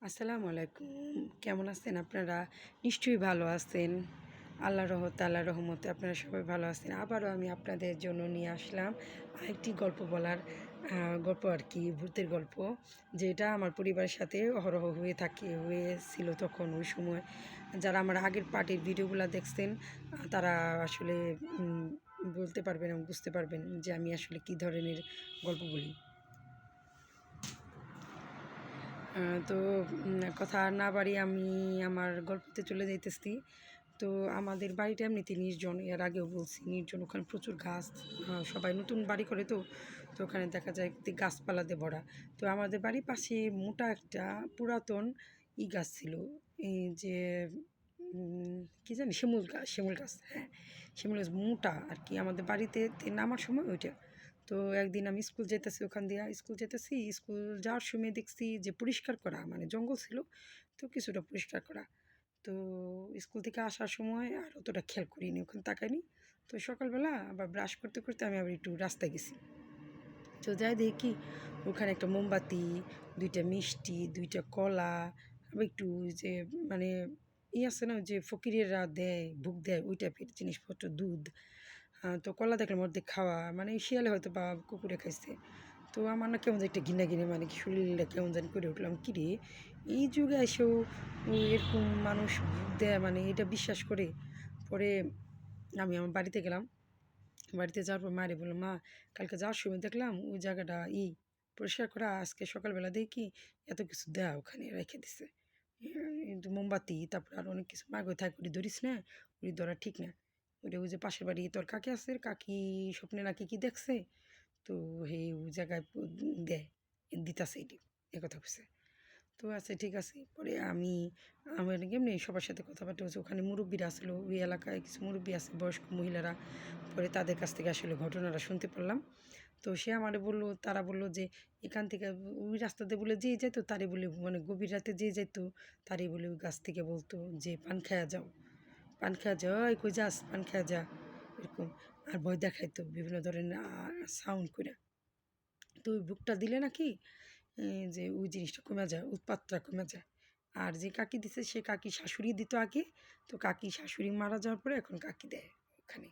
আসসালামু আলাইকুম। কেমন আছেন আপনারা? নিশ্চয়ই ভালো আছেন। আল্লাহর রহমতে আপনারা সবাই ভালো আছেন। আবারও আমি আপনাদের জন্য নিয়ে আসলাম আরেকটি গল্প বলার গল্প আর কি, ভূতের গল্প, যেটা আমার পরিবারের সাথে অহরহ হয়েছিল তখন ওই সময়। যারা আমার আগের পার্টির ভিডিওগুলো দেখছেন তারা আসলে বলতে পারবেন এবং বুঝতে পারবেন যে আমি আসলে কী ধরনের গল্প বলি। তো কথা না বাড়িয়ে আমি আমার গল্পতে চলে যাইতেছি। তো আমাদের বাড়িটা এমনিতে নির্জন, এর আগেও বলছি নির্জন। ওখানে প্রচুর গাছ, সবাই নতুন বাড়ি করে, তো তো ওখানে দেখা যায় গাছপালাতে ভরা। তো আমাদের বাড়ির পাশে মোটা একটা পুরাতন গাছ ছিল, এই যে কী জানি, শিমুল গাছ, হ্যাঁ শিমুল গাছ, মোটা আর কি। আমাদের বাড়িতে নামার সময় ওইটা। তো একদিন আমি স্কুল যেতেছি, ওখান দিয়ে স্কুল যেতেছি, স্কুল যাওয়ার সময় দেখছি যে পরিষ্কার করা, মানে জঙ্গল ছিল তো কিছুটা পরিষ্কার করা। তো স্কুল থেকে আসার সময় আর অতটা খেয়াল করিনি, ওখানে তাকাইনি। তো সকালবেলা আবার ব্রাশ করতে করতে আমি আবার একটু রাস্তায় গেছি। তো যাই দেখি কি, ওখানে একটা মোমবাতি, দুইটা মিষ্টি, দুইটা কলা, আবার একটু যে মানে আছে না, যে ফকিরেরা দেয়, ভোগ দেয়, ওই টাইপের জিনিসপত্র, দুধ। তো কলা দেখলাম অর্ধেক খাওয়া, মানে শিয়ালে হয়তো বা কুকুরে খাইছে। তো আমার না কেমন একটা ঘিনা ঘিনে, মানে শরীরটা কেমন জানি করে উঠলাম, কিরে এই যুগে এসেও এরকম মানুষ ভোগ দেয়, মানে এটা বিশ্বাস করে। পরে আমি আমার বাড়িতে গেলাম। বাড়িতে যাওয়ার পর মারে বললাম, মা কালকে যাওয়ার সময় দেখলাম ওই জায়গাটা পরিষ্কার করা, আজকে সকালবেলা দেখি এত কিছু দেয়া ওখানে রেখে দিছে, কিন্তু মোমবাতি, তারপর আর অনেক কিছু। মা গো থাক, ওটি ধরিস না, ওটি ধরা ঠিক না। ওইটা ওই যে পাশের বাড়ি তোর কাকি আছে, কাকি স্বপ্নে নাকি কি দেখছে, তো ওই জায়গায় দেয়, দিতাছে এটি, কথা কইছে। তো আচ্ছা ঠিক আছে। পরে আমার এমনি সবার সাথে কথাবার্তা হচ্ছে, ওখানে মুরব্বীরা আসলো, ওই এলাকায় কিছু মুরব্বী আছে, বয়স্ক মহিলারা। পরে তাদের কাছ থেকে আসলে ঘটনাটা শুনতে পারলাম। তো সে আমারে বললো, তারা বললো যে এখান থেকে ওই রাস্তাতে বলে যেয়ে যাইতো, তারে বলে মানে গভীর রাতে যেয়ে যাইতো, তারে বলে ওই গাছ থেকে বলতো যে পান খায়া যাও, পান খায়া যাও, ওই কই যাস, পান খায়া যা, এরকম। আর ভয় দেখাইতো বিভিন্ন ধরনের সাউন্ড করে। তো ওই বুকটা দিলে নাকি যে ওই জিনিসটা কমে যায়, উৎপাতটা কমে যায়। আর যে কাকি দিছে সে কাকি শাশুড়ি দিত আগে, তো কাকি শাশুড়ি মারা যাওয়ার পরে এখন কাকি দেয় ওখানে।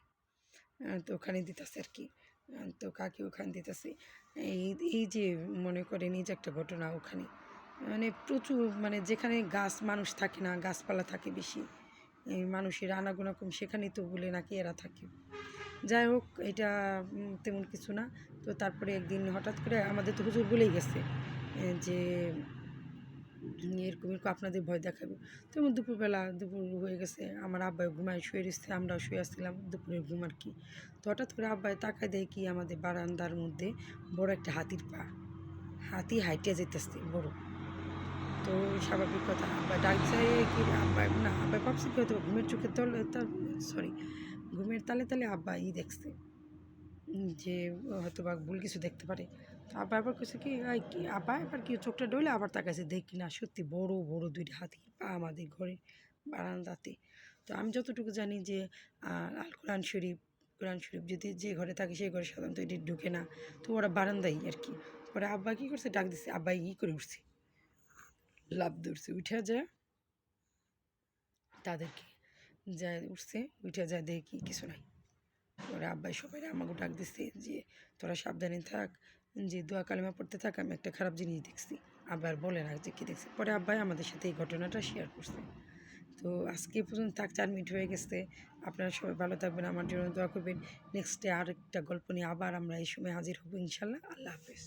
তো ওখানে দিতেছে আর কি। তো কাকি ওখানে দিতেছে। এই এই যে মনে করেন এই যে একটা ঘটনা ওখানে, মানে প্রচুর, মানে যেখানে গাছ মানুষ থাকে না, গাছপালা থাকে বেশি, এই মানুষের আনাগোনা কম, সেখানেই তো বলে নাকি এরা থাকে। যাই হোক, এটা তেমন কিছু না। তো তারপরে একদিন হঠাৎ করে আমাদের তো হুজুর বলেই গেছে যে এরকম এরকম আপনাদের ভয় দেখাবে। তো দুপুর হয়ে গেছে, আমার আব্বাই ঘুমায় শুয়ে রয়েছে, আমরাও শুয়ে আসছিলাম, দুপুরের ঘুম আর কি। তো হঠাৎ করে আব্বাই তাকায় দেয় কি, আমাদের বারান্দার মধ্যে বড় একটা হাতির পা, হাতি হাইটে যেতেছে বড়। তো স্বাভাবিক কথা, আব্বা ডাক যায় কি, আব্বাই ভাবছে কি হয়তো ঘুমের চোখে তলে, সরি, ঘুমের তালে তালে আব্বা দেখছে যে হয়তো বা ভুল কিছু দেখতে পারে। তো আব্বা আবার কিছু কি কি, আব্বা এবার কি চোখটা ডলে আবার তাকাছে, দেখি না সত্যি বড় বড় দুইটা হাতির পা আমাদের ঘরে বারান্দাতে। তো আমি যতটুকু জানি যে আল কোরআন শরীফ যদি যে ঘরে থাকে সেই ঘরে সাধারণত এটি ঢুকে না, তো ওরা বারান্দাই আর কি। পরে আব্বা কী করছে, ডাক দিচ্ছে, আব্বাই করে উঠছে, লাফ ধরছে, উঠে যায় তাদেরকে, যায় উঠছে, উঠে যায় দেখি কিছু নাই। পরে আব্বাই সবাই আমাকে ডাক দিচ্ছে যে তোরা সাবধানে থাক, যে দোয়া কালিমা পড়তে থাক, আমি একটা খারাপ জিনিস দেখছি। আবার বলে না যে কী দেখছি। পরে আব্বাই আমাদের সাথে এই ঘটনাটা শেয়ার করছে। তো আজকে পর্যন্ত থাক, 4 মিনিট হয়ে গেছে। আপনারা সবাই ভালো থাকবেন, আমার জন্য দোয়া করবেন। নেক্সট ডে আরেকটা গল্প নিয়ে আবার আমরা এই সময় হাজির হব ইনশাল্লাহ। আল্লাহ হাফেজ।